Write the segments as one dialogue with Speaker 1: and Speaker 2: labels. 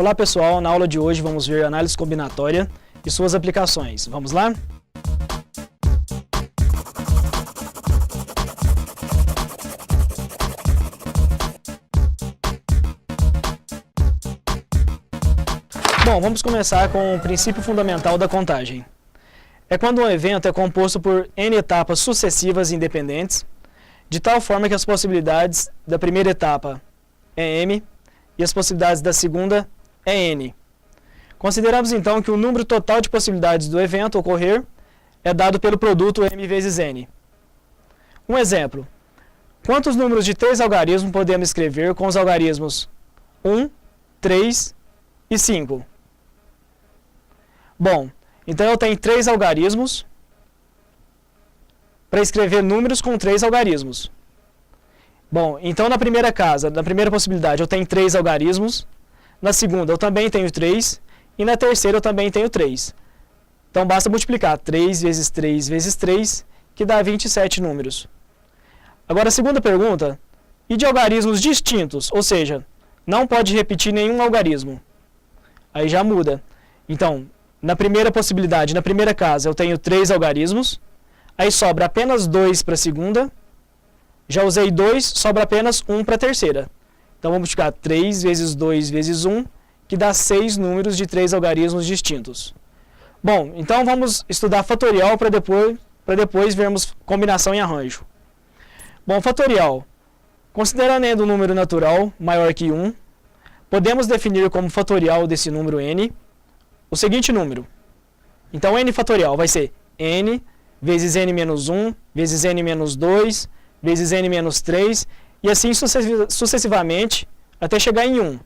Speaker 1: Olá pessoal, na aula de hoje vamos ver análise combinatória e suas aplicações. Vamos lá? Bom, vamos começar com o princípio fundamental da contagem. É quando um evento é composto por N etapas sucessivas independentes, de tal forma que as possibilidades da primeira etapa é M e as possibilidades da segunda é N. Consideramos então que o número total de possibilidades do evento ocorrer é dado pelo produto M vezes N. Um exemplo: quantos números de 3 algarismos podemos escrever com os algarismos 1, 3 e 5? Bom, então eu tenho 3 algarismos para escrever números com 3 algarismos. Bom, então na primeira possibilidade eu tenho 3 algarismos, na segunda eu também tenho 3 e na terceira eu também tenho 3. Então basta multiplicar 3 vezes 3 vezes 3, que dá 27 números. Agora a segunda pergunta: e de algarismos distintos, ou seja, não pode repetir nenhum algarismo? Aí já muda. Então, na primeira possibilidade, na primeira casa, eu tenho 3 algarismos, aí sobra apenas 2 para a segunda, já usei 2, sobra apenas 1 para a terceira. Então vamos multiplicar 3 vezes 2 vezes 1, que dá 6 números de 3 algarismos distintos. Bom, então vamos estudar fatorial para depois vermos combinação e arranjo. Bom, fatorial. Considerando um número natural maior que 1, podemos definir como fatorial desse número n o seguinte número. Então n fatorial vai ser n vezes n menos 1, vezes n menos 2, vezes n menos 3, e assim sucessivamente até chegar em 1.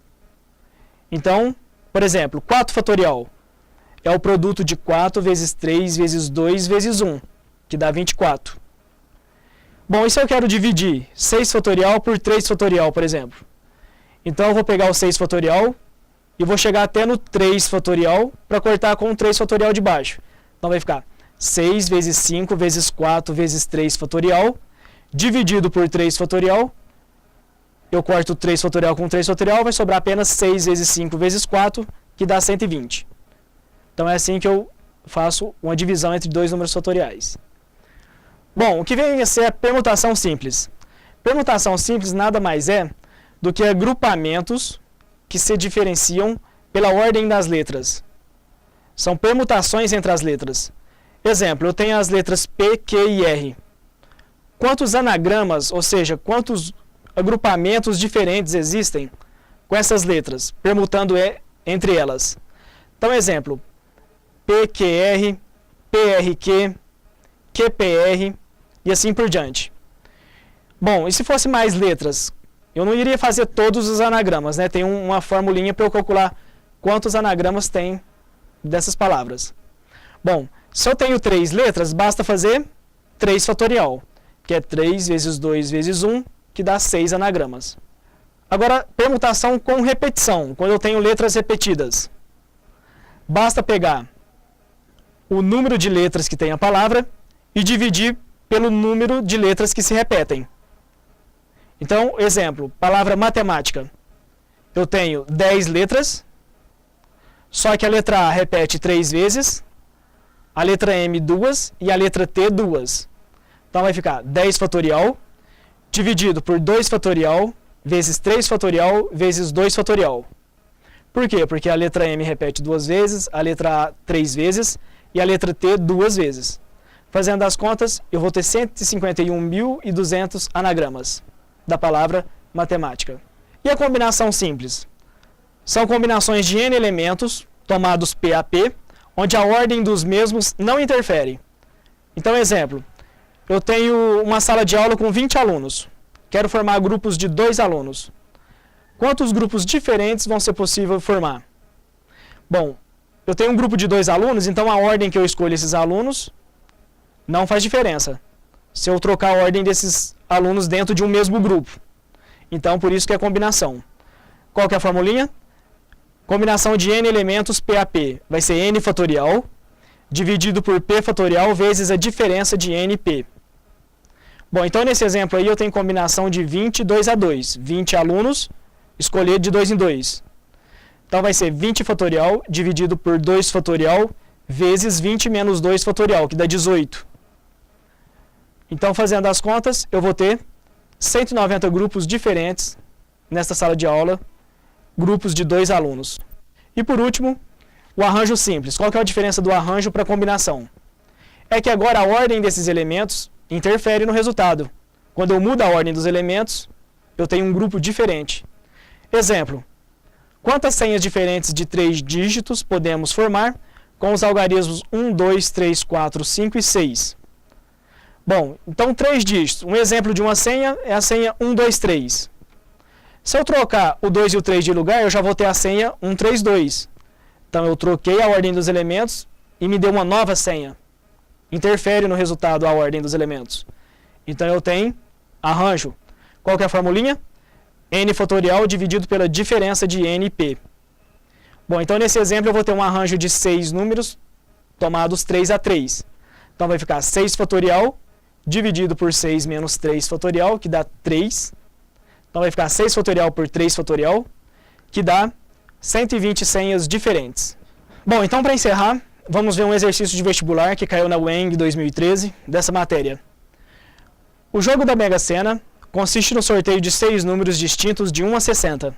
Speaker 1: Então, por exemplo, 4 fatorial é o produto de 4 vezes 3 vezes 2 vezes 1, que dá 24. Bom, e se eu quero dividir 6 fatorial por 3 fatorial, por exemplo? Então eu vou pegar o 6 fatorial e vou chegar até no 3 fatorial para cortar com o 3 fatorial de baixo. Então vai ficar 6 vezes 5 vezes 4 vezes 3 fatorial, dividido por 3 fatorial. Eu corto 3 fatorial com 3 fatorial, vai sobrar apenas 6 vezes 5 vezes 4, que dá 120. Então é assim que eu faço uma divisão entre dois números fatoriais. Bom, o que vem a ser a permutação simples. Permutação simples nada mais é do que agrupamentos que se diferenciam pela ordem das letras. São permutações entre as letras. Exemplo, eu tenho as letras P, Q e R. Quantos anagramas, ou seja, quantos agrupamentos diferentes existem com essas letras, permutando entre elas? Então, exemplo, PQR, PRQ, QPR e assim por diante. Bom, e se fosse mais letras? Eu não iria fazer todos os anagramas, né? Tem uma formulinha para eu calcular quantos anagramas tem dessas palavras. Bom, se eu tenho 3 letras, basta fazer 3 fatorial, que é 3 vezes 2 vezes 1, que dá 6 anagramas. Agora, permutação com repetição, quando eu tenho letras repetidas. Basta pegar o número de letras que tem a palavra e dividir pelo número de letras que se repetem. Então, exemplo, palavra matemática. Eu tenho 10 letras, só que a letra A repete 3 vezes, a letra M 2 e a letra T 2. Então vai ficar 10 fatorial, dividido por 2 fatorial, vezes 3 fatorial, vezes 2 fatorial. Por quê? Porque a letra M repete 2 vezes, a letra A 3 vezes e a letra T 2 vezes. Fazendo as contas, eu vou ter 151.200 anagramas da palavra matemática. E a combinação simples? São combinações de N elementos, tomados P a P, onde a ordem dos mesmos não interfere. Então, exemplo, eu tenho uma sala de aula com 20 alunos. Quero formar grupos de 2 alunos. Quantos grupos diferentes vão ser possível formar? Bom, eu tenho um grupo de 2 alunos, então a ordem que eu escolho esses alunos não faz diferença se eu trocar a ordem desses alunos dentro de um mesmo grupo. Então, por isso que é combinação. Qual que é a formulinha? Combinação de N elementos P a P vai ser N fatorial, dividido por P fatorial vezes a diferença de NP. Bom, então nesse exemplo aí eu tenho combinação de 20 2 a 2. 20 alunos, escolher de 2 em 2. Então vai ser 20 fatorial dividido por 2 fatorial vezes 20 menos 2 fatorial, que dá 18. Então, fazendo as contas, eu vou ter 190 grupos diferentes nesta sala de aula, grupos de 2 alunos. E por último, o arranjo simples. Qual que é a diferença do arranjo para a combinação? É que agora a ordem desses elementos interfere no resultado. Quando eu mudo a ordem dos elementos, eu tenho um grupo diferente. Exemplo, quantas senhas diferentes de 3 dígitos podemos formar com os algarismos 1, 2, 3, 4, 5 e 6? Bom, então 3 dígitos. Um exemplo de uma senha é a senha 1, 2, 3. Se eu trocar o 2 e o 3 de lugar, eu já vou ter a senha 1, 3, 2. Então eu troquei a ordem dos elementos e me deu uma nova senha. Interfere no resultado a ordem dos elementos. Então eu tenho arranjo. Qual que é a formulinha? N fatorial dividido pela diferença de N e P. Bom, então nesse exemplo eu vou ter um arranjo de 6 números tomados 3 a 3. Então vai ficar 6 fatorial dividido por 6 menos 3 fatorial, que dá 3. Então vai ficar 6 fatorial por 3 fatorial, que dá 120 senhas diferentes. Bom, então para encerrar, vamos ver um exercício de vestibular que caiu na UENG 2013, dessa matéria. O jogo da Mega Sena consiste no sorteio de 6 números distintos de 1 a 60.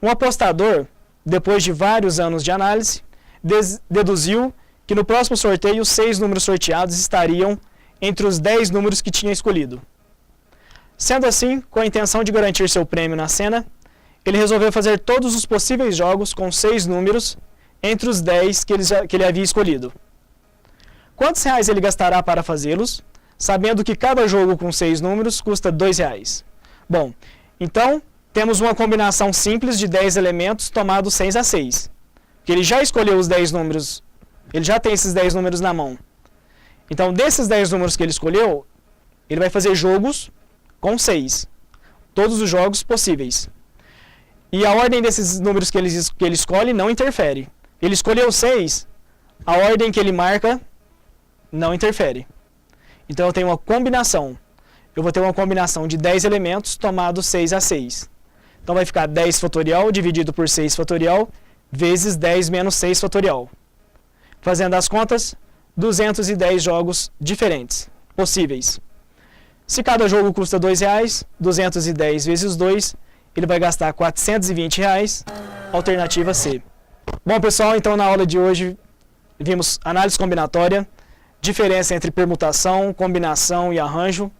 Speaker 1: Um apostador, depois de vários anos de análise, deduziu que no próximo sorteio os 6 números sorteados estariam entre os 10 números que tinha escolhido. Sendo assim, com a intenção de garantir seu prêmio na Sena, ele resolveu fazer todos os possíveis jogos com 6 números entre os 10 que ele havia escolhido. Quantos reais ele gastará para fazê-los, sabendo que cada jogo com 6 números custa R$2? Bom, então temos uma combinação simples de 10 elementos tomados 6 a 6. Porque ele já escolheu os 10 números, ele já tem esses 10 números na mão. Então, desses 10 números que ele escolheu, ele vai fazer jogos com 6. Todos os jogos possíveis. E a ordem desses números que ele escolhe não interfere. Ele escolheu 6, a ordem que ele marca não interfere. Então eu tenho uma combinação. Eu vou ter uma combinação de 10 elementos tomados 6 a 6. Então vai ficar 10 fatorial dividido por 6 fatorial vezes 10 menos 6 fatorial. Fazendo as contas, 210 jogos diferentes, possíveis. Se cada jogo custa R$2, 210 vezes 2, ele vai gastar R$420, alternativa C. Bom, pessoal, então na aula de hoje vimos análise combinatória, diferença entre permutação, combinação e arranjo,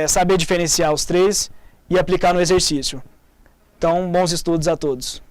Speaker 1: saber diferenciar os três e aplicar no exercício. Então, bons estudos a todos.